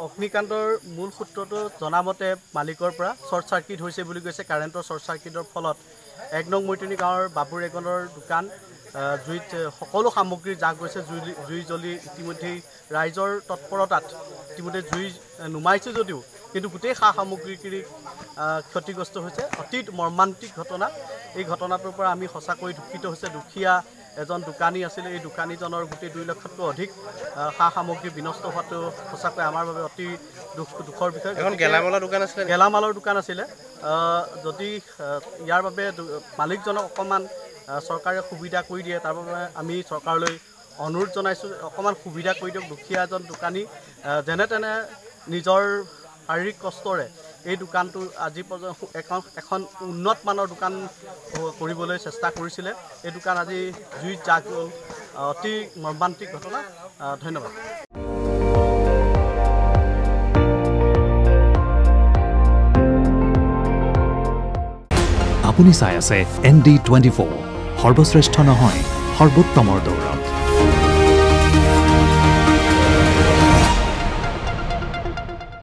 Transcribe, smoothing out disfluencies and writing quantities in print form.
অগ্নিকাণ্ডৰ মূল সূত্ৰটো জনামতে মালিকৰ পৰা শ্বৰ্ট চাৰ্কিট হৈছে বুলি কৈছে। কাৰেণ্টৰ শ্বৰ্ট চাৰ্কিটৰ ফলত 1 নং মৈতনী গাঁৱৰ বাবুৰ এগনৰ দোকান জুইত সকলো সামগ্ৰী জাগ গৈছে। জুই জ্বলি ইতিমধ্যেই ৰাইজৰ তৎপৰতাত ইতিমধ্যে জুই নুমাইছে যদিও কিন্তু গোটেই সা সামগ্ৰীখিনি ক্ষতিগ্ৰস্ত হৈছে। অতি মৰ্মান্তিক ঘটনা। এই ঘটনাটোৰ পৰা আমি সঁচাকৈ দুখিত হৈছে। দুখীয়া এজন দোকানী আছিলে, এই দোকানীজনৰ গোটেই 2 লাখতকৈ অধিক সা সামগ্ৰী বিনষ্ট হোৱাটো সঁচাকৈ আমাৰ বাবে অতি দুখৰ বিষয়। এখন গেলামালৰ দোকান আছিলে। যদি ইয়াৰ বাবে মালিকজনক অকণমান চৰকাৰে সুবিধা কৰি দিয়ে, তাৰ বাবে আমি চৰকাৰলৈ অনুৰোধ জনাইছোঁ, অকণমান সুবিধা কৰি দিয়ক। দুখীয়া এজন দোকানী যেনে তেনে নিজৰ শাৰীৰিক কষ্টৰে এই দোকানটো আজি পৰ্যন্ত এখন উন্নত মানৰ দোকান কৰিবলৈ চেষ্টা কৰিছিলে। এই দোকান আজি জুইত জাগ গ'ল। অতি মৰ্মান্তিক ঘটনা। ধন্যবাদ। আপুনি চাই আছে ND24, সৰ্বশ্ৰেষ্ঠ নহয় সৰ্বোত্তমৰ দৌৰ।